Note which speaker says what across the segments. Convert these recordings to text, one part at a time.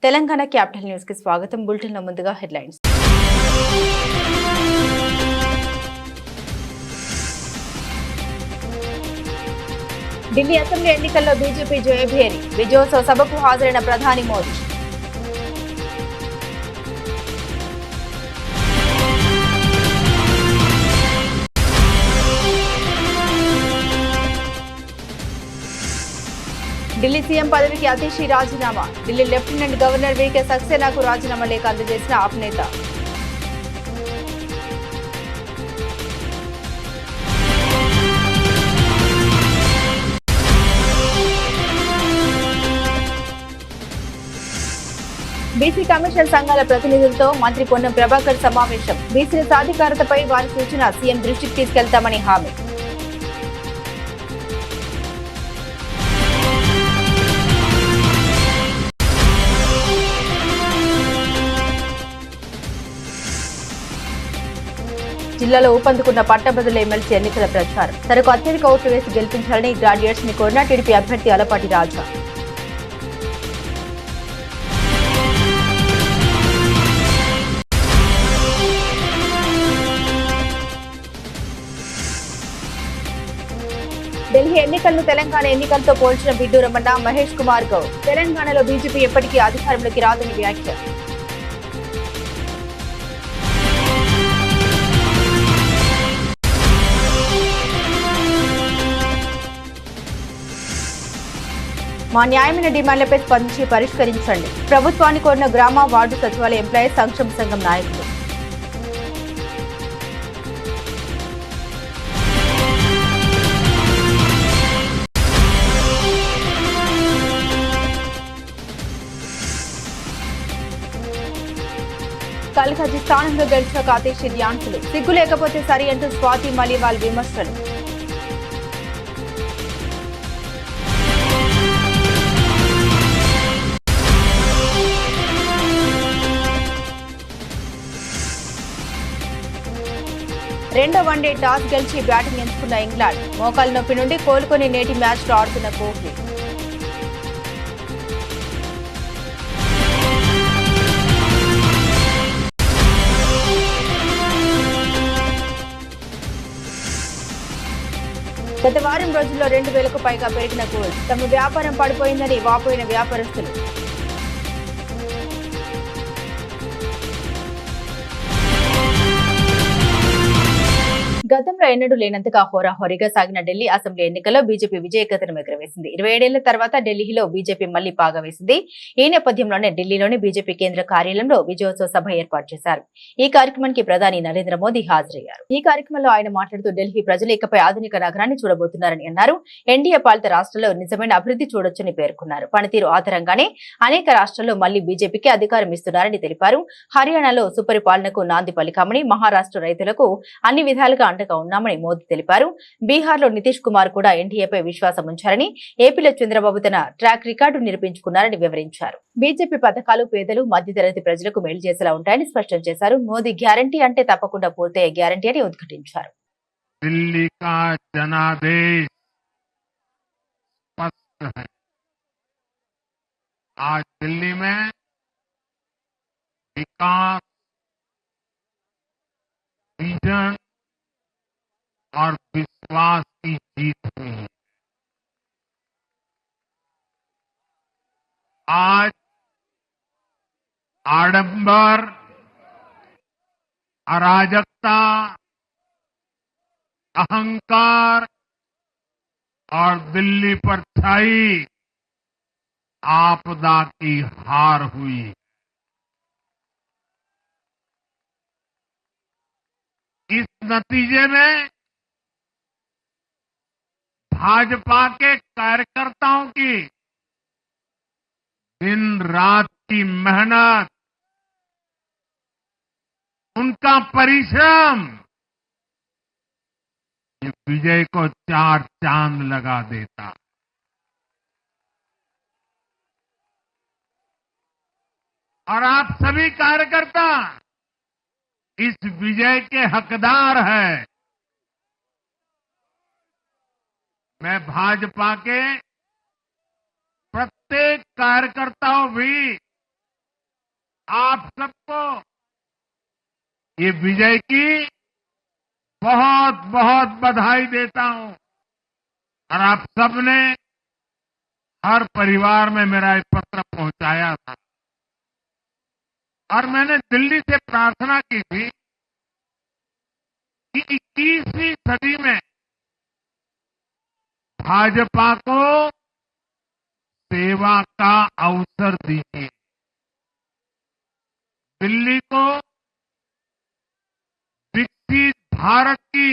Speaker 1: Telangana capital news కి స్వాగతం. Bulletin లో ముందుగా హెడ్లైన్స్. ఢిల్లీ అసెంబ్లీ ఎన్నికల్లో బీజేపీ జయభేరి. విజయోత్సవ సభకు హాజరైన ప్రధాని మోదీ. ఢిల్లీ సీఎం పదవికి అతిషి రాజీనామా. ఢిల్లీ లెఫ్టినెంట్ గవర్నర్ వీకే సక్సేనాకు రాజీనామా లేఖ అందజేసిన ఆప్ నేత. బీసీ కమిషన్ సంఘాల ప్రతినిధులతో మంత్రి పొన్నం ప్రభాకర్ సమావేశం. బీసీల సాధికారతపై వారి సూచన సీఎం దృష్టికి తీసుకెళ్తామని హామీ. జిల్లాలో ఊపందుకున్న పట్టభద్రుల ఎమ్మెల్సీ ఎన్నికల ప్రచారం. తనకు అత్యధిక ఓట్లు వేసి గెలిపించాలని గ్రాడ్యుయేట్స్ ని కోరిన టీడీపీ అభ్యర్థి అలపాటి రాజా. ఢిల్లీ ఎన్నికలను తెలంగాణ ఎన్నికలతో పోల్చిన బిడ్డూరమన్న మహేష్ కుమార్ గౌడ్. తెలంగాణలో బీజేపీ ఎప్పటికీ అధికారంలోకి రాదని వ్యాఖ్య. మా న్యాయమైన డిమాండ్లపై స్పందించి పరిష్కరించండి. ప్రభుత్వాన్ని కోరిన గ్రామ వార్డు సచివాలయ ఎంప్లాయీస్ సంక్షేమ సంఘం నాయకులు. కల్హజీ స్థానంలో గెలిచిన కాతేషి ధ్యాన్సులు. సిగ్గు లేకపోతే సరి అంటూ స్వాతి మలివాల్ విమర్శలు. రెండో వన్డే టాస్ గెలిచి బ్యాటింగ్ ఎంచుకున్న ఇంగ్లాండ్. మోకాలు నొప్పి నుండి కోలుకొని నేటి మ్యాచ్లో ఆడుతున్న కోహ్లీ. గత వారం రోజుల్లో 2,000కు పైగా పెరిగిన గోల్డ్. తమ వ్యాపారం పడిపోయిందని వాపోయిన వ్యాపారస్తులు. గతంలో ఎన్నడూ లేనంతగా హోరాహోరీగా సాగిన ఢిల్లీ అసెంబ్లీ ఎన్నికల్లో బీజేపీ విజయకేతనం ఎగురవేసింది. 27 ఏళ్ల తర్వాత ఢిల్లీలో బీజేపీ మళ్లీ పాగా వేసింది. ఈ నేపథ్యంలోనే ఢిల్లీలోని బీజేపీ కేంద్ర కార్యాలయంలో విజయోత్సవ సభ ఏర్పాటు చేశారు. ఈ కార్యక్రమానికి ప్రధాని నరేంద్ర మోదీ హాజరయ్యారు. ఈ కార్యక్రమంలో ఆయన మాట్లాడుతూ ఢిల్లీ ప్రజలు ఇకపై ఆధునిక నగరాన్ని చూడబోతున్నారని అన్నారు. ఎన్డీఏ పాలిత రాష్ట్రాల్లో నిజమైన అభివృద్ధి చూడొచ్చని పేర్కొన్నారు. పనితీరు ఆధారంగానే అనేక రాష్ట్రాల్లో మళ్లీ బీజేపీకి అధికారం ఇస్తున్నారని తెలిపారు. హర్యానాలో సుపరిపాలనకు నాంది పలికామని, మహారాష్ట్ర రైతులకు అన్ని విధాలుగా అండగా ఉన్నామని మోదీ తెలిపారు. బీహార్లో నితీష్ కుమార్ కూడా ఎన్డీఏపై విశ్వాసం ఉంచారని, ఏపీలో చంద్రబాబు తన ట్రాక్ రికార్డు నిరూపించుకున్నారని వివరించారు. బీజేపీ పథకాలు పేదలు, మధ్యతరగతి ప్రజలకు మేలు చేసేలా ఉంటాయని స్పష్టం చేశారు. మోదీ గ్యారంటీ అంటే తప్పకుండా పూర్తయ్యే గ్యారంటీ అని ఉద్ఘాటించారు.
Speaker 2: दिल्ली का जनादेश स्पष्ट है। आज दिल्ली में विकास, विजन और विश्वास की जीत हुई है। आज आडंबर, अराजकता, अहंकार और दिल्ली पर छाई आपदा की हार हुई। इस नतीजे में भाजपा के कार्यकर्ताओं की दिन रात की मेहनत, उनका परिश्रम ये विजय को 4 चांद लगा देता। और आप सभी कार्यकर्ता इस विजय के हकदार हैं। मैं भाजपा के प्रत्येक कार्यकर्ताओं भी आप सबको ये विजय की बहुत बहुत बधाई देता हूं और आप सबने हर परिवार में मेरा एक पत्र पहुंचाया था और मैंने दिल्ली से प्रार्थना की थी कि 21वीं सदी में भाजपा को सेवा का अवसर दीजिए, दिल्ली को विकसित भारत की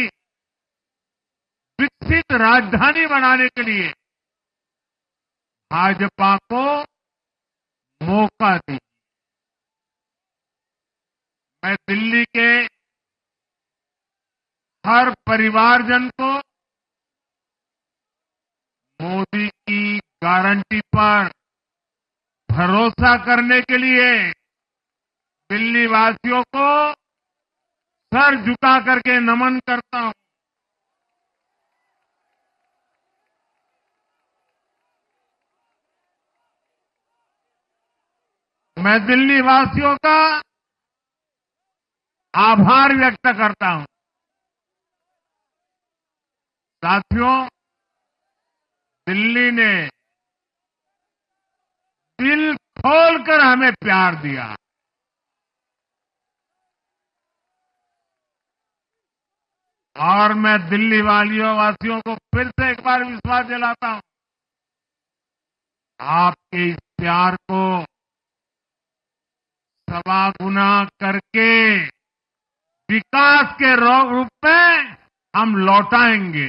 Speaker 2: विकसित राजधानी बनाने के लिए भाजपा को मौका दीजिए। मैं दिल्ली के हर परिवारजन को मोदी की गारंटी पर भरोसा करने के लिए दिल्ली वासियों को सर झुका करके नमन करता हूं। मैं दिल्ली वासियों का आभार व्यक्त करता हूं। साथियों, दिल्ली ने दिल खोलकर हमें प्यार दिया। और मैं दिल्ली वासियों को फिर से एक बार विश्वास दिलाता हूं, आपके इस प्यार को सवा गुना करके विकास के रूप में हम लौटाएंगे।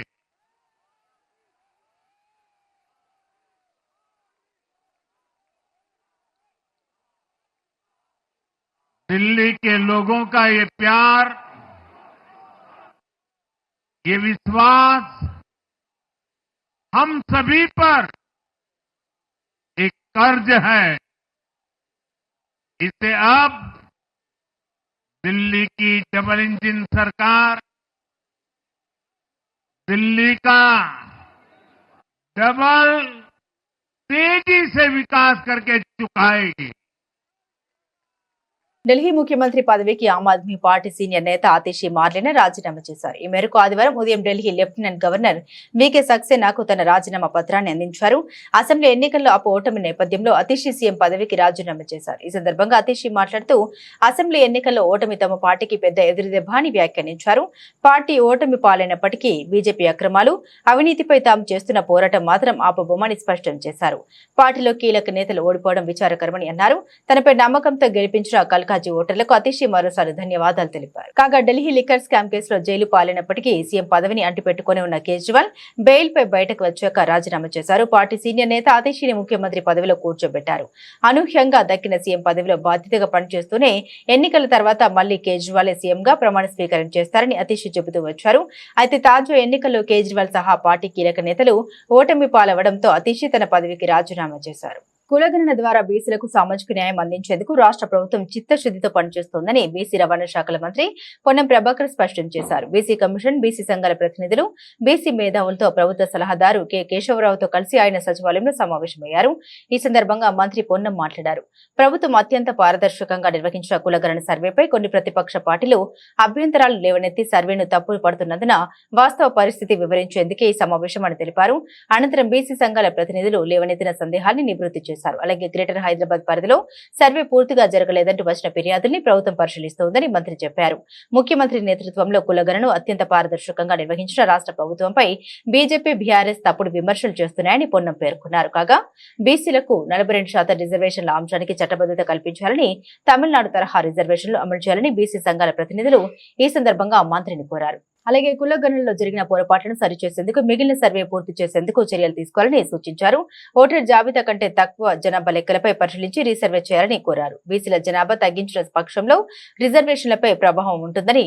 Speaker 2: दिल्ली के लोगों का ये प्यार, ये विश्वास हम सभी पर एक कर्ज है। इसे अब दिल्ली की डबल इंजन सरकार, दिल्ली का डबल तेजी से विकास करके चुकाएगी।
Speaker 1: ఢిల్లీ ముఖ్యమంత్రి పదవికి ఆమ్ ఆద్మీ పార్టీ సీనియర్ నేత ఆతిషి మార్లెనా రాజీనామా చేశారు. ఈ మేరకు ఆదివారం ఉదయం ఢిల్లీ లెఫ్టినెంట్ గవర్నర్ వీకే సక్సేనాకు తన రాజీనామా పత్రాన్ని అందించారు. అసెంబ్లీ ఎన్నికల్లో ఓటమి నేపథ్యంలో ఆతిషి సీఎం పదవికి రాజీనామా చేశారు. ఈ సందర్భంగా ఆతిషి మాట్లాడుతూ అసెంబ్లీ ఎన్నికల్లో ఓటమి తమ పార్టీకి పెద్ద ఎదురుదెబ్బ అని వ్యాఖ్యానించారు. పార్టీ ఓటమి పాలైనప్పటికీ బీజేపీ అక్రమాలు, అవినీతిపై తాము చేస్తున్న పోరాటం మాత్రం ఆపబోమని స్పష్టం చేశారు. పార్టీలో కీలక నేతలు ఓడిపోవడం విచారకరమని అన్నారు. తనపై నమ్మకంతో గెలిపించిన కల్కాజీ ఓటర్లకు అతిషి మరోసారి ధన్యవాదాలు తెలిపారు. కాగా ఢిల్లీ లిక్కర్ స్కామ్ కేసులో జైలు పాలైనప్పటికీ సీఎం పదవిని అంటిపెట్టుకుని ఉన్న కేజ్రీవాల్ బెయిల్ పై బయటకు వచ్చాక రాజీనామా చేశారు. పార్టీ సీనియర్ నేత అతిషిని ముఖ్యమంత్రి పదవిలో కూర్చోబెట్టారు. అనూహ్యంగా దక్కిన సీఎం పదవిలో బాధ్యతగా పనిచేస్తూనే ఎన్నికల తర్వాత మళ్లీ కేజ్రీవాల్ సీఎం గా ప్రమాణ స్వీకారం చేస్తారని అతిషి చెబుతూ వచ్చారు. అయితే తాజా ఎన్నికల్లో కేజ్రీవాల్ సహా పార్టీ కీలక నేతలు ఓటమి పాలవడంతో అతిషి తన పదవికి రాజీనామా చేశారు. కులగణన ద్వారా బీసీలకు సామాజిక న్యాయం అందించేందుకు రాష్ట్ర ప్రభుత్వం చిత్తశుద్ధితో పనిచేస్తోందని బీసీ రవాణా శాఖల మంత్రి పొన్నం ప్రభాకర్ స్పష్టం చేశారు. బీసీ కమిషన్, బీసీ సంఘాల ప్రతినిధులు, బీసీ మేధావులతో ప్రభుత్వ సలహాదారు కె కేశవరావుతో కలిసి ఆయన సచివాలయంలో సమావేశమయ్యారు. ఈ సందర్భంగా మంత్రి పొన్నం మాట్లాడారు. ప్రభుత్వం అత్యంత పారదర్శకంగా నిర్వహించిన కులగణన సర్వేపై కొన్ని ప్రతిపక్ష పార్టీలు అభ్యంతరాలు లేవనెత్తి సర్వేను తప్పులు పడుతున్నందున వాస్తవ పరిస్థితి వివరించేందుకే ఈ సమావేశం అని తెలిపారు. అనంతరం బీసీ సంఘాల ప్రతినిధులు లేవనెత్తిన సందేహాన్ని నివృత్తి చేశారు. అలాగే గ్రేటర్ హైదరాబాద్ పరిధిలో సర్వే పూర్తిగా జరగలేదంటూ వచ్చిన ఫిర్యాదుల్ని ప్రభుత్వం పరిశీలిస్తోందని మంత్రి చెప్పారు. ముఖ్యమంత్రి నేతృత్వంలో కులగణను అత్యంత పారదర్శకంగా నిర్వహించిన రాష్ట్ర ప్రభుత్వంపై బీజేపీ, బీఆర్ఎస్ తప్పుడు విమర్శలు చేస్తున్నాయని పొన్నం పేర్కొన్నారు. కాగా బీసీలకు 42% రిజర్వేషన్ల అంశానికి చట్టబద్దత కల్పించాలని, తమిళనాడు తరహా రిజర్వేషన్లు అమలు చేయాలని బీసీ సంఘాల ప్రతినిధులు ఈ సందర్భంగా మంత్రిని కోరారు. అలాగే కులగణనలో జరిగిన పొరపాట్లను సరిచేసేందుకు మిగిలిన సర్వే పూర్తి చేసేందుకు చర్యలు తీసుకోవాలని సూచించారు. ఓటర్ జాబితా కంటే తక్కువ జనాభా లెక్కలపై పరిశీలించి రీసర్వే చేయాలని కోరారు. బీసీల జనాభా తగ్గించిన పక్షంలో రిజర్వేషన్లపై ప్రభావం ఉంటుందని,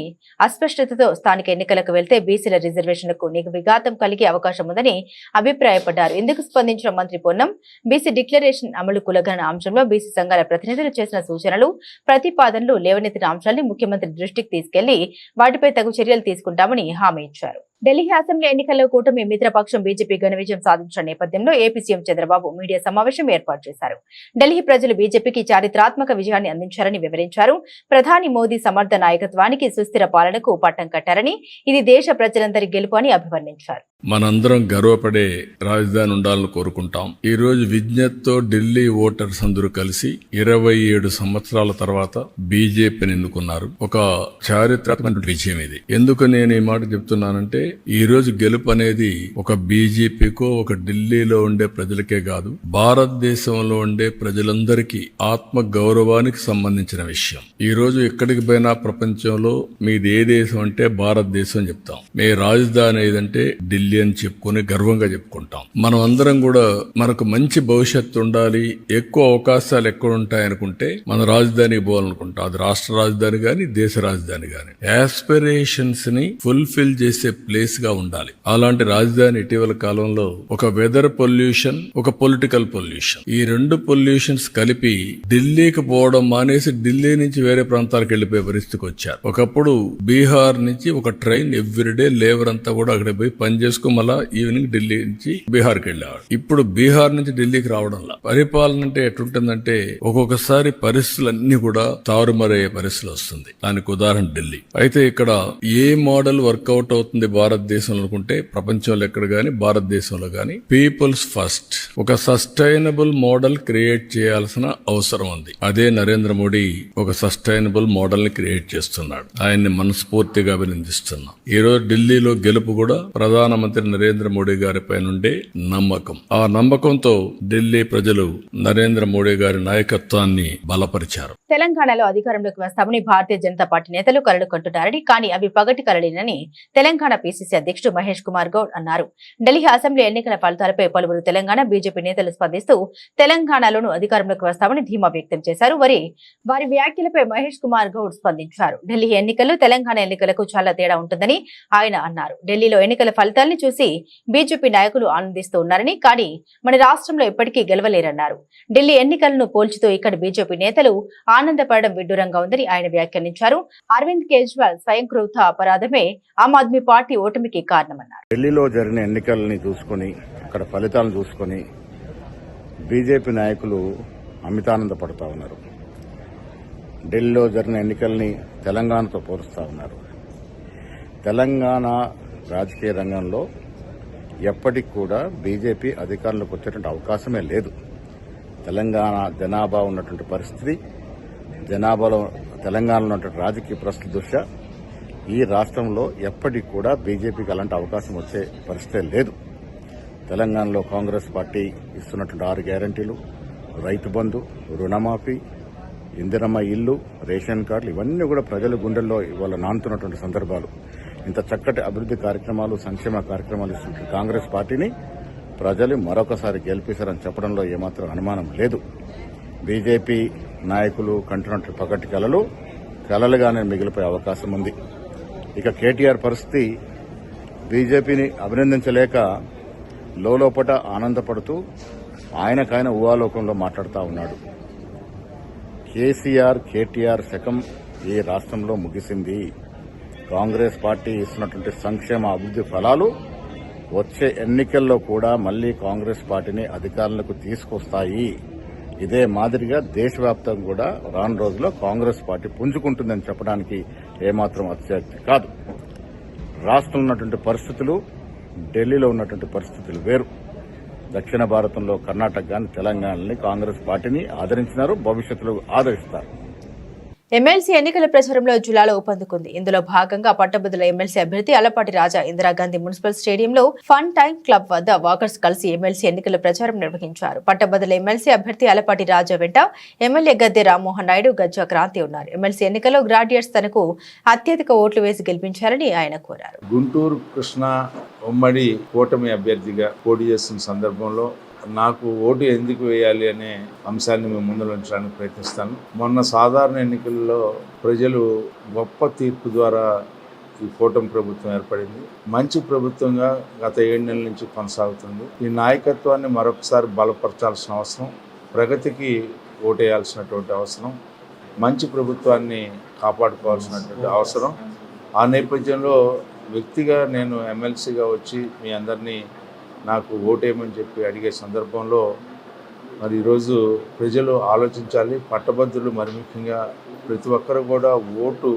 Speaker 1: అస్పష్టతతో స్థానిక ఎన్నికలకు వెళ్తే బీసీల రిజర్వేషన్లకు విఘాతం కలిగే అవకాశం ఉందని అభిప్రాయపడ్డారు. ఇందుకు స్పందించిన మంత్రి పొన్నం బీసీ డిక్లరేషన్ అమలు, కులగణన అంశంలో బీసీ సంఘాల ప్రతినిధులు చేసిన సూచనలు, ప్రతిపాదనలు, లేవనెత్తిన అంశాన్ని ముఖ్యమంత్రి దృష్టికి తీసుకెళ్లి వాటిపై తగు చర్యలు తీసుకుంటామని హామీ ఇచ్చారు. ఢిల్లీ అసెంబ్లీ ఎన్నికల్లో కూటమి మిత్రపక్షం బీజేపీ ఘన విజయం సాధించిన నేపథ్యంలో ఏపీ సీఎం చంద్రబాబు మీడియా సమావేశం ఏర్పాటు చేశారు. ఢిల్లీ ప్రజలు బీజేపీకి చారిత్రాత్మక విజయాన్ని అందించారని వివరించారు. ప్రధాని మోదీ సమర్థ నాయకత్వానికి సుస్థిర పాలనకు పట్టం కట్టారని, ఇది దేశ ప్రజలందరి గెలుపు అని అభివర్ణించారు.
Speaker 3: మనందరం గర్వపడే రాజధాని ఉండాలని కోరుకుంటాం. ఈ రోజు విజ్ఞతతో ఢిల్లీ ఓటర్స్ అందరూ కలిసి 27 సంవత్సరాల తర్వాత బీజేపీని ఎన్నుకున్నారు. ఒక చారిత్రాత్మక విజయం ఇది. ఎందుకు నేను ఈ మాట చెప్తున్నానంటే, ఈ రోజు గెలుపు అనేది ఒక బీజేపీకో ఒక ఢిల్లీలో ఉండే ప్రజలకే కాదు, భారతదేశంలో ఉండే ప్రజలందరికీ ఆత్మ గౌరవానికి సంబంధించిన విషయం. ఈ రోజు ఎక్కడికి పోయినా ప్రపంచంలో మీది ఏ దేశం అంటే భారతదేశం చెప్తాం. మీ రాజధాని ఏదంటే ఢిల్లీ అని చెప్పుకుని గర్వంగా చెప్పుకుంటాం. మనం అందరం కూడా మనకు మంచి భవిష్యత్తు ఉండాలి, ఎక్కువ అవకాశాలు ఎక్కడ ఉంటాయనుకుంటే మన రాజధానికి పోవాలనుకుంటాం. అది రాష్ట్ర రాజధాని గాని దేశ రాజధాని గాని యాస్పిరేషన్స్ ని ఫుల్ఫిల్ చేసే ప్లేస్ గా ఉండాలి. అలాంటి రాజధాని ఇటీవల కాలంలో ఒక వెదర్ పొల్యూషన్, ఒక పొలిటికల్ పొల్యూషన్, ఈ రెండు పొల్యూషన్స్ కలిపి ఢిల్లీకి పోవడం మానేసి ఢిల్లీ నుంచి వేరే ప్రాంతాలకు వెళ్లిపోయే పరిస్థితికి వచ్చారు. ఒకప్పుడు బీహార్ నుంచి ఒక ట్రైన్ ఎవ్రీడే లేబర్ అంతా కూడా అక్కడ పోయి పనిచేసుకుని మళ్ళా ఈవినింగ్ ఢిల్లీ నుంచి బీహార్కి వెళ్ళేవాడు. ఇప్పుడు బీహార్ నుంచి ఢిల్లీకి రావడంలా పరిపాలన అంటే ఎట్లుంటుందంటే ఒక్కొక్కసారి పరిస్థితులన్నీ కూడా తారుమారయ్యే పరిస్థితులు వస్తుంది. దానికి ఉదాహరణ ఢిల్లీ. అయితే ఇక్కడ ఏ మోడల్ వర్కౌట్ అవుతుంది భారతదేశంలో అనుకుంటే, ప్రపంచంలో ఎక్కడ గాని భారతదేశంలో గాని పీపుల్స్ ఫస్ట్, ఒక సస్టైనబుల్ మోడల్ క్రియేట్ చేయాల్సిన అవసరం ఉంది. అదే నరేంద్ర మోడీ ఒక సస్టైనబుల్ మోడల్ ని క్రియేట్ చేస్తున్నాడు. ఆయన్ని మనస్ఫూర్తిగా అభినందిస్తున్నాం. ఈ రోజు ఢిల్లీలో గెలుపు కూడా ప్రధానమంత్రి నరేంద్ర మోడీ గారిపై నుండే నమ్మకం. ఆ నమ్మకంతో ఢిల్లీ ప్రజలు నరేంద్ర మోడీ గారి నాయకత్వాన్ని బలపరిచారు.
Speaker 1: తెలంగాణలో అధికారంలోకి వస్తామని భారతీయ జనతా పార్టీ నేతలు కలలు కంటున్నారని, కానీ అవి పగటి కలలేనని తెలంగాణ పీసీసీ అధ్యక్షుడు మహేష్ కుమార్ గౌడ్ అన్నారు. ఢిల్లీ అసెంబ్లీ ఎన్నికల ఫలితాలపై పలువురు తెలంగాణ బీజేపీ నేతలు స్పందిస్తూ తెలంగాణలోనూ అధికారంలోకి వస్తామని ధీమా వ్యక్తం చేశారు. వారి వ్యాఖ్యలపై మహేష్ కుమార్ గౌడ్ స్పందించారు. ఢిల్లీ ఎన్నికలు తెలంగాణ ఎన్నికలకు చాలా తేడా ఉంటుందని ఆయన అన్నారు. ఢిల్లీలో ఎన్నికల ఫలితాలను చూసి బీజేపీ నాయకులు ఆనందిస్తూ ఉన్నారని, కానీ మన రాష్ట్రంలో ఎప్పటికీ గెలవలేరన్నారు. ఢిల్లీ ఎన్నికలను పోల్చుతూ ఇక్కడ బీజేపీ నేతలు ఆనందపడడం విడ్డూరంగా ఉందని ఆయన వ్యాఖ్యానించారు. అరవింద్ కేజ్రీవాల్ స్వయంకృత అపరాధమే ఆమ్ ఆద్మీ పార్టీ ఓటమికి కారణమన్నారు.
Speaker 4: ఢిల్లీలో జరిగిన ఎన్నికల్ని చూసుకుని, అక్కడ ఫలితాలను చూసుకుని బీజేపీ నాయకులు అమితానందపడుతూ ఉన్నారు. ఢిల్లీలో జరిగిన ఎన్నికల్ని తెలంగాణతో పోలుస్తూ ఉన్నారు. తెలంగాణ రాజకీయ రంగంలో ఎప్పటికి కూడా బీజేపీ అధికారంలోకి వచ్చేటువంటి అవకాశమే లేదు. తెలంగాణ జనాభా ఉన్నటువంటి పరిస్థితి, జనాభాలో తెలంగాణలో ఉన్నటువంటి రాజకీయ పరిస్థితి దృష్ట్యా ఈ రాష్ట్రంలో ఎప్పటికి కూడా బీజేపీకి అలాంటి అవకాశం వచ్చే పరిస్థితే లేదు. తెలంగాణలో కాంగ్రెస్ పార్టీ ఇస్తున్నటువంటి 6 గ్యారంటీలు, రైతు బంధు, రుణమాఫీ, ఇందిరమ్మ ఇల్లు, రేషన్ కార్డులు, ఇవన్నీ కూడా ప్రజల గుండెల్లో ఇవాళ నానుతున్నటువంటి సందర్భాలు. ఇంత చక్కటి అభివృద్ది కార్యక్రమాలు, సంక్షేమ కార్యక్రమాలు ఇస్తున్న కాంగ్రెస్ పార్టీని ప్రజలు మరొకసారి గెలిపిస్తారని చెప్పడంలో ఏమాత్రం అనుమానం లేదు. బీజేపీ నాయకులు కంటున్నట్టు పగటి కలలుగానే మిగిలిపోయే అవకాశం ఉంది. ఇక కేటీఆర్ పరిస్థితి, బీజేపీని అభినందించలేక లోపట ఆనందపడుతూ ఆయనకైన ఊహాలోకంలో మాట్లాడుతూ ఉన్నాడు. కేటీఆర్ శకం ఈ రాష్ట్రంలో ముగిసింది. కాంగ్రెస్ పార్టీ ఇస్తున్నటువంటి సంక్షేమ అభివృద్ది ఫలాలు వచ్చే ఎన్నికల్లో కూడా మళ్లీ కాంగ్రెస్ పార్టీని అధికారంలోకి తీసుకొస్తాయి. ఇదే మాదిరిగా దేశవ్యాప్తంగా కూడా రాను రోజుల్లో కాంగ్రెస్ పార్టీ పుంజుకుంటుందని చెప్పడానికి ఏమాత్రం అతిశయోక్తి కాదు. రాష్ట్రంలో ఉన్నటువంటి పరిస్థితులు, ఢిల్లీలో ఉన్నటువంటి పరిస్థితులు వేరు. దక్షిణ భారతంలో కర్ణాటక గాని తెలంగాణని కాంగ్రెస్ పార్టీని ఆదరించినారు, భవిష్యత్తులో ఆదరిస్తారు.
Speaker 1: ఎమ్మెల్సీ ఎన్నికల ప్రచారంలో జిల్లాలో ఊపందుకుంది. ఇందులో భాగంగా పట్టభద్రుల ఎమ్మెల్సీ అభ్యర్థి అలపాటి రాజా ఇందిరాగాంధీ మున్సిపల్ స్టేడియంలో ఫన్ టైమ్ క్లబ్ వద్ద వాకర్స్ కలిసి ఎమ్మెల్సీ ఎన్నికల ప్రచారం నిర్వహించారు. పట్టభద్రుల ఎమ్మెల్సీ అభ్యర్థి అలపాటి రాజా వెంట ఎమ్మెల్యే గద్దె రామ్మోహన్ నాయుడు, గజ్జా క్రాంతి ఉన్నారు. ఎమ్మెల్సీ ఎన్నికల్లో గ్రాడ్యుయేట్స్ తనకు అత్యధిక ఓట్లు వేసి గెలిపించారని ఆయన కోరారు.
Speaker 5: గుంటూరు కృష్ణా ఉమ్మడి కూటమి అభ్యర్థిగా పోటీ చేస్తున్న సందర్భంలో నాకు ఓటు ఎందుకు వేయాలి అనే అంశాన్ని మేము ముందు ఉంచడానికి ప్రయత్నిస్తాను. మొన్న సాధారణ ఎన్నికల్లో ప్రజలు గొప్ప తీర్పు ద్వారా ఈ కూటమి ప్రభుత్వం ఏర్పడింది. మంచి ప్రభుత్వంగా గత 7 నెలల నుంచి కొనసాగుతుంది. ఈ నాయకత్వాన్ని మరొకసారి బలపరచాల్సిన అవసరం, ప్రగతికి ఓటేయాల్సినటువంటి అవసరం, మంచి ప్రభుత్వాన్ని కాపాడుకోవాల్సినటువంటి అవసరం. ఆ నేపథ్యంలో వ్యక్తిగా నేను ఎమ్మెల్సీగా వచ్చి మీ అందరినీ నాకు ఓటేయమని చెప్పి అడిగే సందర్భంలో మరి ఈరోజు ప్రజలు ఆలోచించాలి. పట్టభద్రులు మరి ముఖ్యంగా ప్రతి ఒక్కరు కూడా ఓటు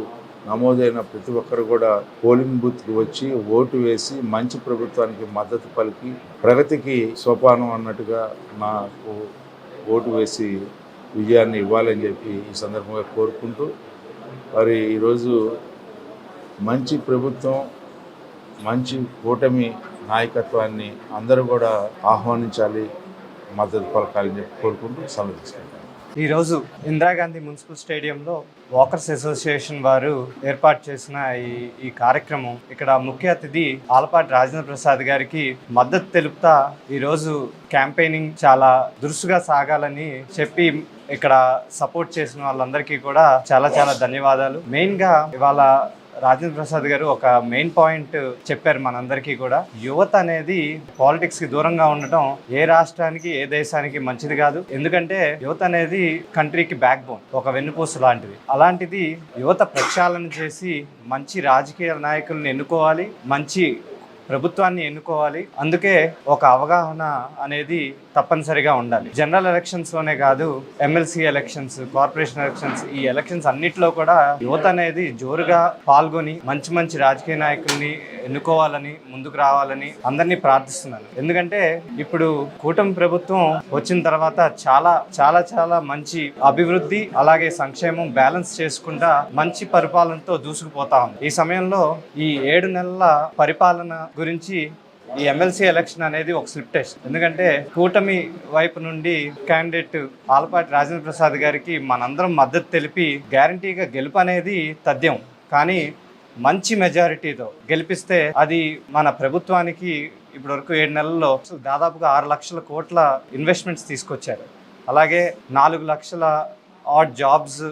Speaker 5: నమోదైన ప్రతి ఒక్కరు కూడా పోలింగ్ బూత్కి వచ్చి ఓటు వేసి మంచి ప్రభుత్వానికి మద్దతు పలికి ప్రగతికి సోపానం అన్నట్టుగా నాకు ఓటు వేసి విజయాన్ని ఇవ్వాలని చెప్పి ఈ సందర్భంగా కోరుకుంటూ మరి ఈరోజు మంచి ప్రభుత్వం మంచి కూటమి నాయకత్వాన్ని అందరూ కూడా ఆహ్వానించాలి, మద్దతు పలకాలని చెప్పి కోరుకుంటూ సెలవు తీసుకుంటాను.
Speaker 6: ఈరోజు ఇందిరాగాంధీ మున్సిపల్ స్టేడియంలో వాకర్స్ అసోసియేషన్ వారు ఏర్పాటు చేసిన ఈ కార్యక్రమం, ఇక్కడ ముఖ్య అతిథి ఆలపాటి రాజేంద్ర ప్రసాద్ గారికి మద్దతు తెలుపుతా ఈరోజు క్యాంపెయినింగ్ చాలా దురుసుగా సాగాలని చెప్పి ఇక్కడ సపోర్ట్ చేసిన వాళ్ళందరికీ కూడా చాలా చాలా ధన్యవాదాలు. మెయిన్గా ఇవాళ రాజేంద్ర ప్రసాద్ గారు ఒక మెయిన్ పాయింట్ చెప్పారు మనందరికీ కూడా. యువత అనేది పాలిటిక్స్ కి దూరంగా ఉండటం ఏ రాష్ట్రానికి ఏ దేశానికి మంచిది కాదు. ఎందుకంటే యువత అనేది కంట్రీకి బ్యాక్ బోన్, ఒక వెన్నుపూస లాంటిది. అలాంటిది యువత ప్రక్షాళన చేసి మంచి రాజకీయ నాయకుల్ని ఎన్నుకోవాలి, మంచి ప్రభుత్వాన్ని ఎన్నుకోవాలి. అందుకే ఒక అవగాహన అనేది తప్పనిసరిగా ఉండాలి. జనరల్ ఎలక్షన్స్ లోనే కాదు, ఎమ్మెల్సీ ఎలక్షన్స్, కార్పొరేషన్ ఎలక్షన్స్, ఈ ఎలక్షన్స్ అన్నిట్లో కూడా యువత అనేది జోరుగా పాల్గొని మంచి మంచి రాజకీయ నాయకుల్ని ఎన్నుకోవాలని, ముందుకు రావాలని అందరినీ ప్రార్థిస్తున్నాను. ఎందుకంటే ఇప్పుడు కూటమి ప్రభుత్వం వచ్చిన తర్వాత చాలా చాలా చాలా మంచి అభివృద్ధి అలాగే సంక్షేమం బ్యాలెన్స్ చేసుకుంటా మంచి పరిపాలనతో దూసుకుపోతా ఉంది. ఈ సమయంలో ఈ 7 నెలల పరిపాలన గురించి ఈ ఎమ్మెల్సీ ఎలక్షన్ అనేది ఒక స్లిప్ టెస్ట్. ఎందుకంటే కూటమి వైపు నుండి క్యాండిడేట్ ఆలపాటి రాజేంద్ర ప్రసాద్ గారికి మనందరం మద్దతు తెలిపి గ్యారంటీగా గెలుపు అనేది తథ్యం. కానీ మంచి మెజారిటీతో గెలిపిస్తే అది మన ప్రభుత్వానికి ఇప్పటి వరకు 7 నెలల్లో దాదాపుగా 6 లక్షల కోట్ల ఇన్వెస్ట్మెంట్స్ తీసుకొచ్చారు. అలాగే 4 లక్షల ఆడ్ జాబ్స్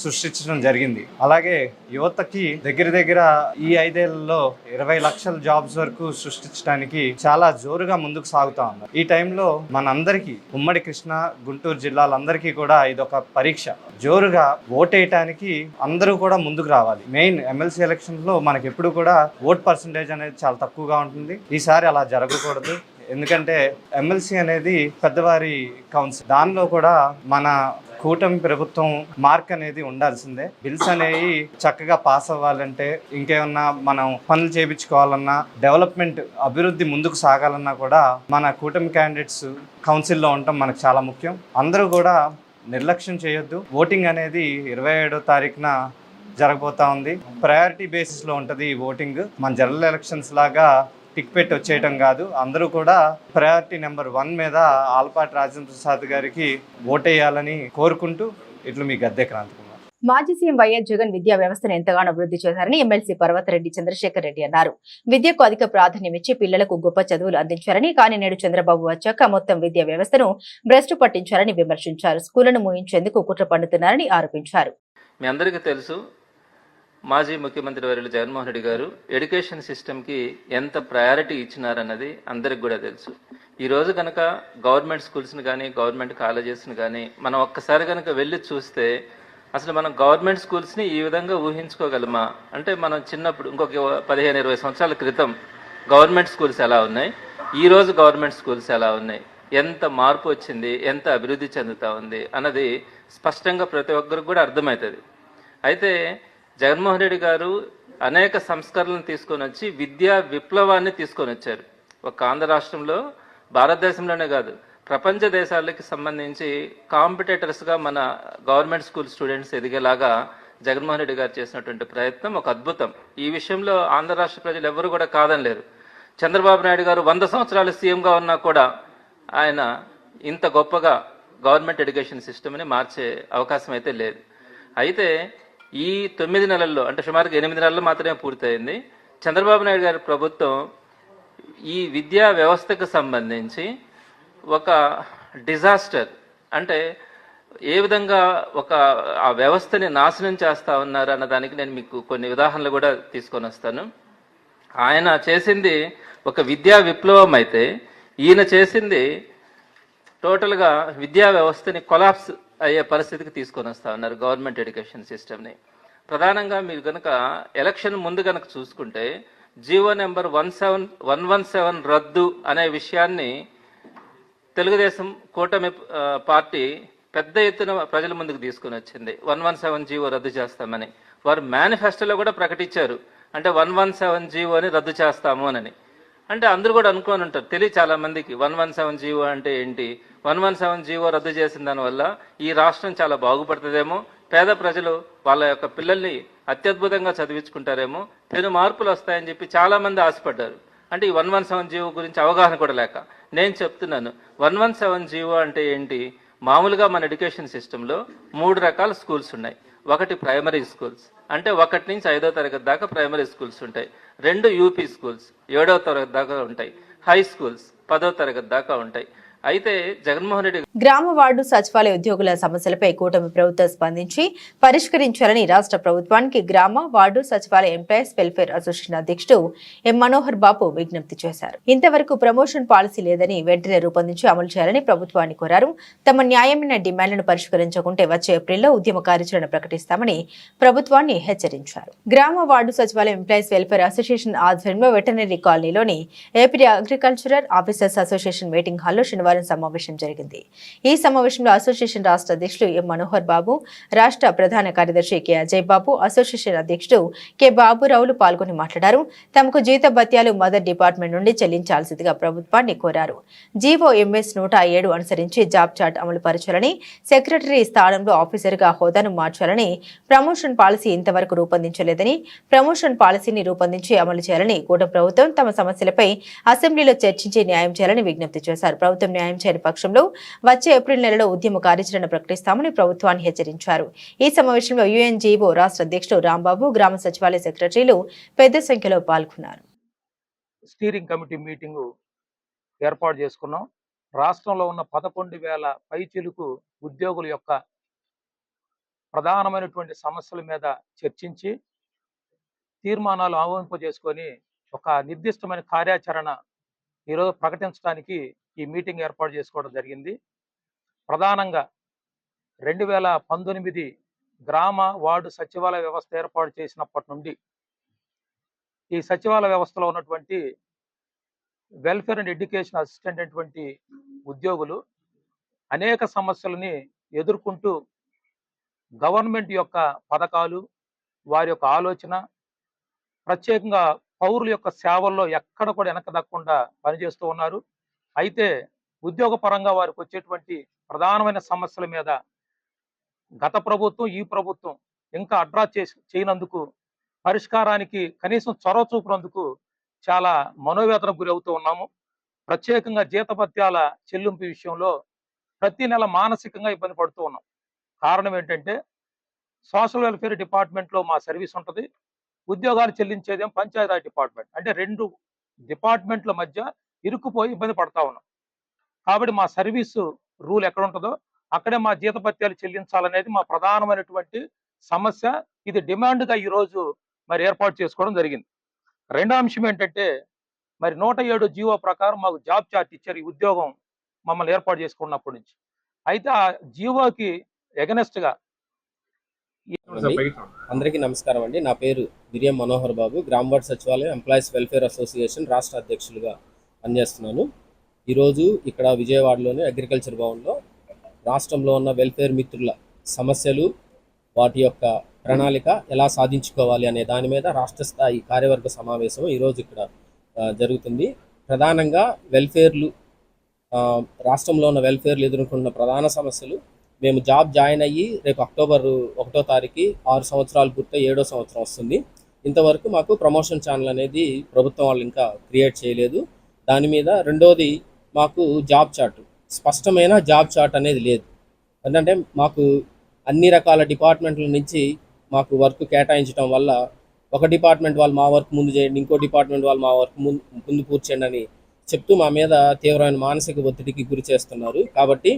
Speaker 6: సృష్టించడం జరిగింది. అలాగే యువతకి దగ్గర ఈ 5 ఏళ్లలో 20 లక్షల జాబ్స్ వరకు సృష్టించడానికి చాలా జోరుగా ముందుకు సాగుతా ఉన్నారు. ఈ టైంలో మనందరికీ ఉమ్మడి కృష్ణా గుంటూరు జిల్లాలందరికీ కూడా ఇదొక పరీక్ష. జోరుగా ఓటేయటానికి అందరూ కూడా ముందుకు రావాలి. మెయిన్ ఎమ్మెల్సీ ఎలక్షన్ లో మనకి ఎప్పుడు కూడా ఓట్ పర్సంటేజ్ అనేది చాలా తక్కువగా ఉంటుంది. ఈసారి అలా జరగకూడదు. ఎందుకంటే ఎమ్మెల్సీ అనేది పెద్దవారి కౌన్సిల్, దానిలో కూడా మన కూటమి ప్రభుత్వం మార్క్ అనేది ఉండాల్సిందే. బిల్స్ అనేవి చక్కగా పాస్ అవ్వాలంటే, ఇంకేమన్నా మనం పనులు చేయించుకోవాలన్నా, డెవలప్మెంట్ అభివృద్ధి ముందుకు సాగాలన్నా కూడా మన కూటమి క్యాండిడేట్స్ కౌన్సిల్లో ఉండటం మనకు చాలా ముఖ్యం. అందరూ కూడా నిర్లక్ష్యం చేయొద్దు. ఓటింగ్ అనేది 27వ తారీఖున జరగబోతా ఉంది. ప్రయారిటీ బేసిస్లో ఉంటుంది ఈ ఓటింగ్. మన జనరల్ ఎలక్షన్స్ లాగా టిక్ పెట్టి వచ్చేయటం కాదు. అందరూ కూడా ప్రయారిటీ నెంబర్ 1 మీద ఆలపాటి రాజేంద్ర ప్రసాద్ గారికి ఓటేయాలని కోరుకుంటూ ఇట్లు మీ గద్దె క్రాంతి కుమార్.
Speaker 1: మాజీ సీఎం వైఎస్ జగన్ విద్యా వ్యవస్థను ఎంతగానో అభివృద్ధి చేశారని ఎమ్మెల్సీ పర్వతరెడ్డి చంద్రశేఖర్ రెడ్డి అన్నారు. విద్యకు అధిక ప్రాధాన్యం ఇచ్చి పిల్లలకు గొప్ప చదువులు అందించారని, కానీ నేడు చంద్రబాబు వచ్చాక మొత్తం విద్యా వ్యవస్థను భ్రష్టు పట్టించారని విమర్శించారు. స్కూళ్లను మూయించేందుకు కుట్ర పన్నుతున్నారని ఆరోపించారు.
Speaker 7: మీ అందరికీ తెలుసు, మాజీ ముఖ్యమంత్రి వర్యులు జగన్మోహన్ రెడ్డి గారు ఎడ్యుకేషన్ సిస్టమ్కి ఎంత ప్రయారిటీ ఇచ్చినారన్నది అందరికి కూడా తెలుసు. ఈరోజు కనుక గవర్నమెంట్ స్కూల్స్ని కానీ గవర్నమెంట్ కాలేజెస్ని కానీ మనం ఒక్కసారి కనుక వెళ్ళి చూస్తే అసలు మనం గవర్నమెంట్ స్కూల్స్ని ఈ విధంగా ఊహించుకోగలమా? అంటే మనం చిన్నప్పుడు ఇంకొక 15-20 సంవత్సరాల క్రితం గవర్నమెంట్ స్కూల్స్ ఎలా ఉన్నాయి, ఈరోజు గవర్నమెంట్ స్కూల్స్ ఎలా ఉన్నాయి, ఎంత మార్పు వచ్చింది, ఎంత అభివృద్ధి చెందుతూ ఉంది అన్నది స్పష్టంగా ప్రతి ఒక్కరికి కూడా అర్థమవుతుంది. అయితే జగన్మోహన్ రెడ్డి గారు అనేక సంస్కరణలను తీసుకొని వచ్చి విద్యా విప్లవాన్ని తీసుకొని వచ్చారు. ఒక ఆంధ్ర రాష్ట్రంలో, భారతదేశంలోనే కాదు ప్రపంచ దేశాలకి సంబంధించి కాంపిటేటర్స్గా మన గవర్నమెంట్ స్కూల్ స్టూడెంట్స్ ఎదిగేలాగా జగన్మోహన్ రెడ్డి గారు చేసినటువంటి ప్రయత్నం ఒక అద్భుతం. ఈ విషయంలో ఆంధ్ర రాష్ట్ర ప్రజలు ఎవరు కూడా కాదనలేరు. చంద్రబాబు నాయుడు గారు 100 సంవత్సరాలు సీఎంగా ఉన్నా కూడా ఆయన ఇంత గొప్పగా గవర్నమెంట్ ఎడ్యుకేషన్ సిస్టమ్ని మార్చే అవకాశం అయితే లేదు. అయితే ఈ 9 నెలల్లో, అంటే సుమారుగా 8 నెలల్లో మాత్రమే పూర్తయింది. చంద్రబాబు నాయుడు గారి ప్రభుత్వం ఈ విద్యా వ్యవస్థకు సంబంధించి ఒక డిజాస్టర్, అంటే ఏ విధంగా ఆ వ్యవస్థని నాశనం చేస్తా ఉన్నారు అన్నదానికి నేను మీకు కొన్ని ఉదాహరణలు కూడా తీసుకొని వస్తాను. ఆయన చేసింది ఒక విద్యా విప్లవం అయితే, ఈయన చేసింది టోటల్గా విద్యా వ్యవస్థని కొలాప్స్ అయ్యే పరిస్థితికి తీసుకొని వస్తా ఉన్నారు గవర్నమెంట్ ఎడ్యుకేషన్ సిస్టమ్ని. ప్రధానంగా మీరు కనుక ఎలక్షన్ ముందు కనుక చూసుకుంటే జీవో నెంబర్ 117 రద్దు అనే విషయాన్ని తెలుగుదేశం కూటమి పార్టీ పెద్ద ఎత్తున ప్రజల ముందుకు తీసుకుని వచ్చింది. 117 జీవో రద్దు చేస్తామని వారు మేనిఫెస్టోలో కూడా ప్రకటించారు. అంటే 117 జీవోని రద్దు చేస్తాము అని. అంటే అందరూ కూడా అనుకోని ఉంటారు, తెలియ చాలా మందికి 117 జీవో అంటే ఏంటి. 117 జీవో రద్దు చేసిన దానివల్ల ఈ రాష్ట్రం చాలా బాగుపడుతుందేమో, పేద ప్రజలు వాళ్ళ యొక్క పిల్లల్ని అత్యద్భుతంగా చదివించుకుంటారేమో, పెను మార్పులు వస్తాయని చెప్పి చాలా మంది ఆశపడ్డారు. అంటే ఈ 117 జీవో గురించి అవగాహన కూడా లేక నేను చెప్తున్నాను. 117 జీవో అంటే ఏంటి? మామూలుగా మన ఎడ్యుకేషన్ సిస్టంలో 3 రకాల స్కూల్స్ ఉన్నాయి. ఒకటి ప్రైమరీ స్కూల్స్, అంటే 1 నుంచి 5వ తరగతి దాకా ప్రైమరీ స్కూల్స్ ఉంటాయి. 2 యూపీ స్కూల్స్ 7వ తరగతి దాకా ఉంటాయి. హై స్కూల్స్ 10వ తరగతి దాకా ఉంటాయి. అయితే జగన్మోహన్ రెడ్డి
Speaker 1: గ్రామ వార్డు సచివాలయ ఉద్యోగుల సమస్యలపై కూటమి ప్రభుత్వం స్పందించి పరిష్కరించాలని రాష్ట్ర ప్రభుత్వానికి గ్రామ వార్డు సచివాలయ ఎంప్లాయీస్ వెల్ఫేర్ అసోసియేషన్ అధ్యక్షుడు ఎం మనోహర్ బాబు విజ్ఞప్తి చేశారు. ఇంతవరకు ప్రమోషన్ పాలసీ లేదని వెంటనే రూపొందించి అమలు చేయాలని ప్రభుత్వాన్ని కోరారు. తమ న్యాయమైన డిమాండ్లను పరిష్కరించకుంటే వచ్చే ఏప్రిల్లో ఉద్యమ కార్యాచరణ ప్రకటిస్తామని ప్రభుత్వాన్ని హెచ్చరించారు. గ్రామ వార్డు సచివాలయ ఎంప్లాయీస్ వెల్ఫేర్ అసోసియేషన్ ఆధ్వర్యంలో వెటర్నరీ కాలనీలోని AP agricultural officers association meeting హాల్లో శనివారం సమావేశం జరిగింది. ఈ సమావేశంలో అసోసియేషన్ రాష్ట్ర అధ్యక్షుడు ఎం మనోహర్ బాబు, రాష్ట్ర ప్రధాన కార్యదర్శి కె అజయ్ బాబు, అసోసియేషన్ అధ్యక్షుడు కె బాబురావులు పాల్గొని మాట్లాడారు. తమకు జీత భత్యాలు మదర్ డిపార్ట్మెంట్ నుండి చెల్లించాల్సిందిగా ప్రభుత్వాన్ని కోరారు. జీవో ఎంఎస్ 107 అనుసరించి జాబ్ చార్ట్ అమలు పరచాలని, సెక్రటరీ స్థానంలో ఆఫీసర్గా హోదాను మార్చాలని, ప్రమోషన్ పాలసీ ఇంతవరకు రూపొందించలేదని, ప్రమోషన్ పాలసీని రూపొందించి అమలు చేయాలని కూటమి ప్రభుత్వం తమ సమస్యలపై అసెంబ్లీలో చర్చించి న్యాయం చేయాలని విజ్ఞప్తి చేశారు. ప్రభుత్వం న్యాయం చేయని పక్షంలో వచ్చే ఏప్రిల్ నెలలో ఉద్యమ కార్యాచరణ ప్రకటిస్తామని ప్రభుత్వాన్ని హెచ్చరించారు. ఈ సమావేశంలో యుఎన్జీఓ రాష్ట్ర అధ్యక్షుడు రాంబాబు, గ్రామ సచివాలయ సెక్రటరీలు పెద్ద సంఖ్యలో పాల్గొన్నారు.
Speaker 8: స్టీరింగ్ కమిటీ మీటింగు ఏర్పాటు చేసుకున్నాం. రాష్ట్రంలో ఉన్న 11,000 పైచిలుకు ఉద్యోగుల యొక్క ప్రధానమైనటువంటి సమస్యల మీద చర్చించి తీర్మానాలు ఆమోదింపజేసుకొని ఒక నిర్దిష్టమైన కార్యాచరణ ఈరోజు ప్రకటించడానికి ఈ మీటింగ్ ఏర్పాటు చేసుకోవడం జరిగింది. ప్రధానంగా 2019 గ్రామ వార్డు సచివాలయ వ్యవస్థ ఏర్పాటు చేసినప్పటి నుండి ఈ సచివాలయ వ్యవస్థలో ఉన్నటువంటి వెల్ఫేర్ అండ్ ఎడ్యుకేషన్ అసిస్టెంట్ అటువంటి ఉద్యోగులు అనేక సమస్యలని ఎదుర్కొంటూ గవర్నమెంట్ యొక్క పథకాలు, వారి యొక్క ఆలోచన, ప్రత్యేకంగా పౌరుల యొక్క సేవల్లో ఎక్కడ కూడా వెనక దక్కకుండా పనిచేస్తూ ఉన్నారు. అయితే ఉద్యోగ పరంగా వారికి వచ్చేటువంటి ప్రధానమైన సమస్యల మీద గత ప్రభుత్వం, ఈ ప్రభుత్వం ఇంకా అడ్రస్ చేయనందుకు, పరిష్కారానికి కనీసం చొరవ చూపినందుకు చాలా మనోవేదనకు గురి అవుతూ ఉన్నాము. ప్రత్యేకంగా జీతభత్యాల చెల్లింపు విషయంలో ప్రతి నెల మానసికంగా ఇబ్బంది పడుతూ ఉన్నాం. కారణం ఏంటంటే సోషల్ వెల్ఫేర్ డిపార్ట్మెంట్లో మా సర్వీస్ ఉంటుంది, ఉద్యోగాలు చెల్లించేదేమో పంచాయతీరాజ్ డిపార్ట్మెంట్. అంటే 2 డిపార్ట్మెంట్ల మధ్య ఇరుక్కుపోయి ఇబ్బంది పడతా ఉన్నాం. కాబట్టి మా సర్వీసు రూల్ ఎక్కడ ఉంటుందో అక్కడే మా జీతభత్యాలు చెల్లించాలనేది మా ప్రధానమైనటువంటి సమస్య. ఇది డిమాండ్గా ఈరోజు మరి ఏర్పాటు చేసుకోవడం జరిగింది. రెండో అంశం ఏంటంటే మరి 107 జీవో ప్రకారం మాకు జాబ్ చార్ట్ ఇచ్చారు ఈ ఉద్యోగం మమ్మల్ని ఏర్పాటు చేసుకున్నప్పటి నుంచి. అయితే ఆ జీవోకి ఎగనెస్ట్గా
Speaker 9: అందరికీ నమస్కారం అండి. నా పేరు బిరియం మనోహర్ బాబు, గ్రామ వార్డు సచివాలయం ఎంప్లాయీస్ వెల్ఫేర్ అసోసియేషన్ రాష్ట్ర అధ్యక్షులుగా పనిచేస్తున్నాను. ఈరోజు ఇక్కడ విజయవాడలోని అగ్రికల్చర్ భవన్లో రాష్ట్రంలో ఉన్న వెల్ఫేర్ మిత్రుల సమస్యలు, వాటి యొక్క ప్రణాళిక ఎలా సాధించుకోవాలి అనే దాని మీద రాష్ట్ర స్థాయి కార్యవర్గ సమావేశం ఈరోజు ఇక్కడ జరుగుతుంది. ప్రధానంగా రాష్ట్రంలో ఉన్న వెల్ఫేర్లు ఎదుర్కొంటున్న ప్రధాన సమస్యలు, మేము జాబ్ జాయిన్ అయ్యి రేపు అక్టోబర్ 1వ తారీఖు 6 సంవత్సరాలు పూర్తయి 7వ సంవత్సరం వస్తుంది. ఇంతవరకు మాకు ప్రమోషన్ ఛానల్ అనేది ప్రభుత్వం వాళ్ళు ఇంకా క్రియేట్ చేయలేదు. దాని మీద రెండోది మాకు జాబ్ చార్ట్, స్పష్టమైన జాబ్ చార్ట్ అనేది లేదు. ఎందుకంటే మాకు అన్ని రకాల డిపార్ట్మెంట్ల నుంచి మాకు వర్క్ కేటాయించడం వల్ల ఒక డిపార్ట్మెంట్ వాళ్ళు మా వర్క్ ముందు చేయండి, ఇంకో డిపార్ట్మెంట్ వాళ్ళు మా వర్క్ ముందు పూర్తి చేయండి అని చెప్తూ మా మీద తీవ్రమైన మానసిక ఒత్తిడికి గురి చేస్తున్నారు. కాబట్టి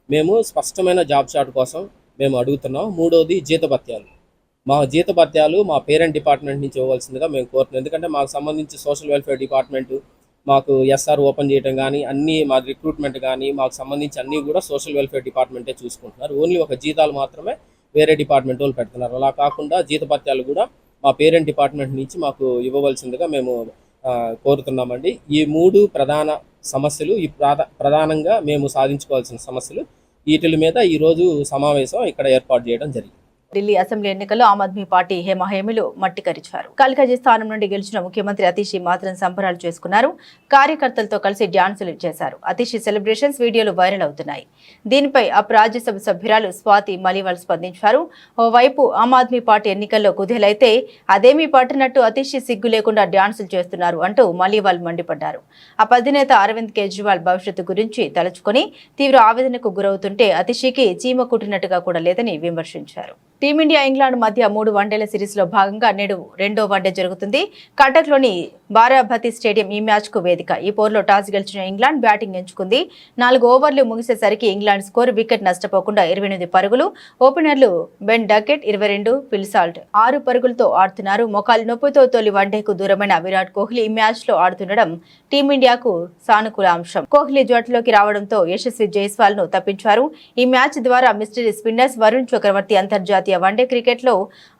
Speaker 9: మేము స్పష్టమైన జాబ్ చార్ట్ కోసం మేము అడుగుతున్నాం. మూడోది జీతభత్యాలు. మా జీతభత్యాలు మా పేరెంట్ డిపార్ట్మెంట్ నుంచి ఇవ్వాల్సిందిగా మేము కోరుతున్నాం. ఎందుకంటే మాకు సంబంధించి సోషల్ వెల్ఫేర్ డిపార్ట్మెంటు మాకు ఎస్ఆర్ ఓపెన్ చేయడం కానీ, అన్నీ మా రిక్రూట్మెంట్ కానీ మాకు సంబంధించి అన్నీ కూడా సోషల్ వెల్ఫేర్ డిపార్ట్మెంటే చూసుకుంటున్నారు. ఓన్లీ ఒక జీతాలు మాత్రమే వేరే డిపార్ట్మెంట్ వాళ్ళు పెడుతున్నారు. అలా కాకుండా జీతభత్యాలు కూడా మా పేరెంట్ డిపార్ట్మెంట్ నుంచి మాకు ఇవ్వవలసిందిగా మేము కోరుతున్నామండి. ఈ 3 ప్రధాన సమస్యలు, ఈ ప్రధానంగా మేము సాధించుకోవాల్సిన సమస్యలు, వీటి మీద ఈరోజు సమావేశం ఇక్కడ ఏర్పాటు చేయడం జరిగింది.
Speaker 1: ఢిల్లీ అసెంబ్లీ ఎన్నికల్లో ఆమ్ ఆద్మీ పార్టీ హేమహేమిలు మట్టికరిచారు. కల్కాజీ స్థానం నుండి గెలిచిన ముఖ్యమంత్రి అతిషి మాత్రం సంబరాలు చేసుకున్నారు. కార్యకర్తలతో కలిసి డ్యాన్సులు చేశారు. అతిషి సెలబ్రేషన్స్ వీడియోలు వైరల్ అవుతున్నాయి. దీనిపై రాజ్యసభ సభ్యురాలు స్వాతి మలివాల్ స్పందించారు. ఓవైపు ఆమ్ ఆద్మీ పార్టీ ఎన్నికల్లో కుదేలైతే అదేమీ పట్టినట్టు అతిషి సిగ్గు లేకుండా డ్యాన్సులు చేస్తున్నారు అంటూ మలివాల్ మండిపడ్డారు. ఆ అధినేత అరవింద్ కేజ్రీవాల్ భవిష్యత్తు గురించి తలుచుకొని తీవ్ర ఆవేదనకు గురవుతుంటే అతిషికి చీమ కుట్టినట్టుగా కూడా లేదని విమర్శించారు. టీమిండియా ఇంగ్లాండ్ మధ్య 3 వన్డేల సిరీస్ లో భాగంగా నేడు 2వ వన్డే జరుగుతుంది. కటక్లోని బారాభతి స్టేడియం ఈ మ్యాచ్ కు వేదిక. ఈ పోరులో టాస్ గెలిచిన ఇంగ్లాండ్ బ్యాటింగ్ ఎంచుకుంది. 4 ఓవర్లు ముగిసేసరికి ఇంగ్లాండ్ స్కోర్ వికెట్ నష్టపోకుండా 28 పరుగులు. ఓపెనర్లు బెన్ డకెట్ 22, ఫిల్ సాల్ట్ 6 పరుగులతో ఆడుతున్నారు. మోకాలు నొప్పితో తొలి వన్డేకు దూరమైన విరాట్ కోహ్లీ ఈ మ్యాచ్ లో ఆడుతుండడం టీమిండియాకు సానుకూల అంశం. కోహ్లీ జట్టులోకి రావడంతో యశస్వి జైస్వాల్ ను తప్పించారు. ఈ మ్యాచ్ ద్వారా మిస్టరీ స్పిన్నర్స్ వరుణ్ చక్రవర్తి అంతర్జాతీయ వన్డే క్రికెట్ లో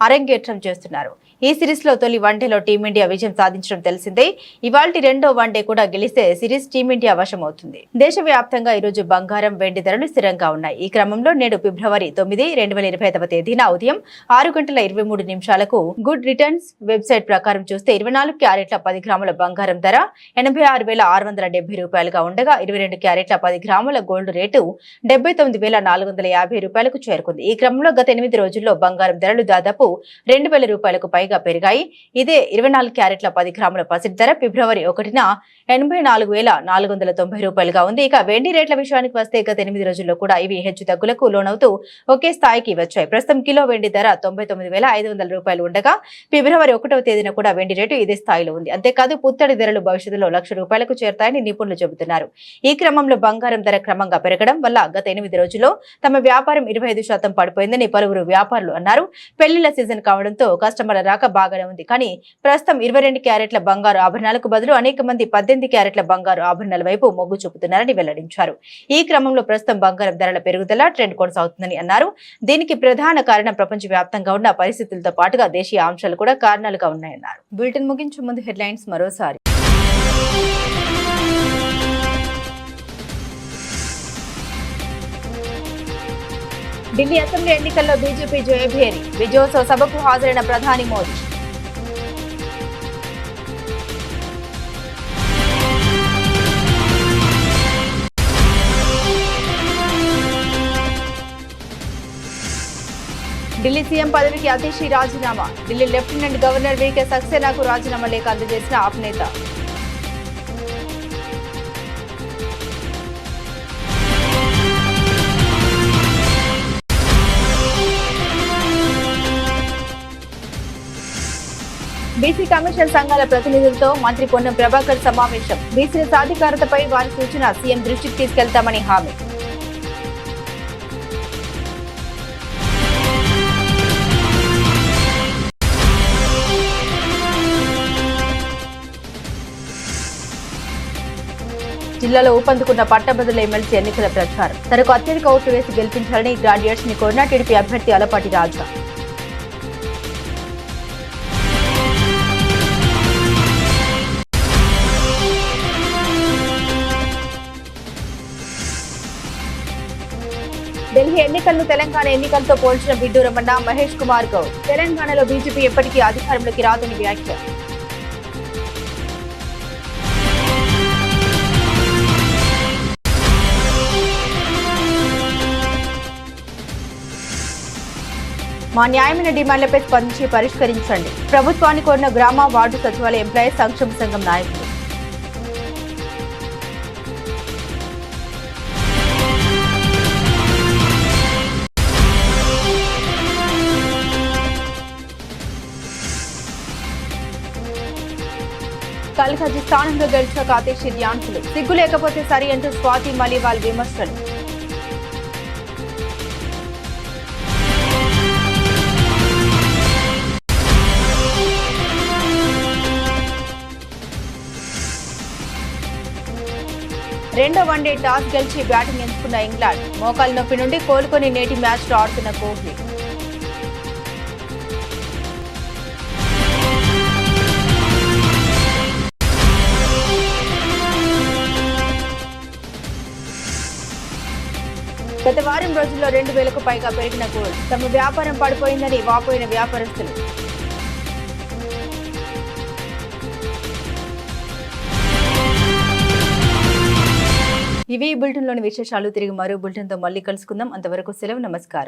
Speaker 1: అరంగేట్రం చేస్తున్నారు. ఈ సిరీస్ లో తొలి వన్డేలో టీమిండియా విజయం సాధించడం తెలిసిందే. ఇవాల్టి 2వ వన్డే కూడా గెలిస్తే సిరీస్ టీమిండియా వశమవుతుంది. దేశవ్యాప్తంగా ఈరోజు బంగారం, వెండి ధరలు స్థిరంగా ఉన్నాయి. ఈ క్రమంలో నేడు ఫిబ్రవరి 9, 2025వ తేదీన ఉదయం 6:23 గుడ్ రిటర్న్స్ వెబ్సైట్ ప్రకారం చూస్తే 24 క్యారెట్ల 10 గ్రాముల బంగారం ధర 86,670 రూపాయలుగా ఉండగా 22 క్యారెట్ల 10 గ్రాముల గోల్డ్ రేటు 79,450 రూపాయలకు చేరుకుంది. ఈ క్రమంలో గత 8 రోజుల్లో బంగారం ధరలు దాదాపు 2,000 రూపాయలకు పైగా పెరిగాయి. ఇదే 24 క్యారెట్ల 10 గ్రాముల పసిడి ధర ఫిబ్రవరి 1న 84,490 రూపాయలుగా ఉంది. ఇక వెండి రేట్ల విషయానికి వస్తే గత 8 రోజుల్లో కూడా ఇవి హెచ్చు తగ్గులకు లోనవుతూ ఒకే స్థాయికి వచ్చాయి. ప్రస్తుతం కిలో వెండి ధర 99,500 రూపాయలు ఉండగా ఫిబ్రవరి 1వ తేదీన కూడా వెండి రేటు ఇదే స్థాయిలో ఉంది. అంతేకాదు పుత్తడి ధరలు భవిష్యత్తులో 1,00,000 రూపాయలకు చేరుతాయని నిపుణులు చెబుతున్నారు. ఈ క్రమంలో బంగారం ధర క్రమంగా పెరగడం వల్ల గత 8 రోజుల్లో తమ వ్యాపారం 25% పడిపోయిందని పలువురు వ్యాపారులు అన్నారు. పెళ్లిళ్ల సీజన్ కావడంతో కస్టమర్ల రాక బాగానే ఉంది. కానీ ప్రస్తుతం 22 క్యారెట్ల బంగారు ఆభరణాలకు బదులు అనేక మంది 18 క్యారెట్ల బంగారు ఆభరణాల వైపు మొగ్గు చూపుతున్నారని వెల్లడించారు. ఈ క్రమంలో ప్రస్తుతం బంగారం ధరల పెరుగుదల ట్రెండ్ కొనసాగుతుందని అన్నారు. దీనికి ప్రధాన కారణం ప్రపంచ వ్యాప్తంగా ఉన్న పరిస్థితులతో పాటుగా దేశీయ అంశాలు కూడా కారణాలుగా ఉన్నాయన్నారు. బులెటిన్ ముగించే ముందు హెడ్లైన్స్ మరోసారి. ఢిల్లీ అసెంబ్లీ ఎన్నికల్లో బీజేపీ జయభేరి. విజయోత్సవ సభకు హాజరైన ప్రధాని మోదీ. ఢిల్లీ సీఎం పదవికి అతిషి రాజీనామా. ఢిల్లీ లెఫ్టినెంట్ గవర్నర్ వీకే సక్సేనాకు రాజీనామా లేఖ అందజేసిన ఆప్ నేత. బీసీ కమిషన్ సంఘాల ప్రతినిధులతో మంత్రి పొన్నం ప్రభాకర్ సమావేశం. బీసీల సాధికారతపై వారి సూచన సీఎం దృష్టికి తీసుకెళ్తామని హామీ. జిల్లాలో ఊపందుకున్న పట్టభద్రుల ఎమ్మెల్సీ ఎన్నికల ప్రచారం. తనకు అత్యధిక ఓట్లు వేసి గెలిపించాలని గ్రాడ్యుయేట్స్ ని కోరిన టీడీపీ అభ్యర్థి అలపాటి రాజా. ఢిల్లీ ఎన్నికలను తెలంగాణ ఎన్నికలతో పోల్చిన బిడ్డూ రమణ, మహేష్ కుమార్ గౌడ్. తెలంగాణలో బీజేపీ ఎప్పటికీ అధికారంలోకి రాదని వ్యాఖ్య. మా న్యాయమైన డిమాండ్లపై స్పందించి పరిష్కరించండి. ప్రభుత్వాన్ని కోరిన గ్రామ వార్డు సచివాలయ ఎంప్లాయీస్ సంక్షేమ సంఘం నాయకులు. కల్కాజీ స్థానంలో గెలిచిన కాతేషి డ్యాన్సులు. సిగ్గు లేకపోతే సరి అంటూ స్వాతి మలివాల్ విమర్శలు. రెండో వన్డే టాస్ గెలిచి బ్యాటింగ్ ఎంచుకున్న ఇంగ్లాండ్. మోకాలు నొప్పి నుండి కోలుకొని నేటి మ్యాచ్లో ఆడుతున్న కోహ్లీ. వారం రోజుల్లో 2,000కు పైగా పెరిగిన గోల్డ్. తమ వ్యాపారం పడిపోయిందని వాపోయిన వ్యాపారస్తులు. ఇవి ఈ బులెటిన్లోని విశేషాలు. తిరిగి మరో బులెటిన్తో మళ్ళీ కలుసుకుందాం. అంతవరకు సెలవు. నమస్కారం.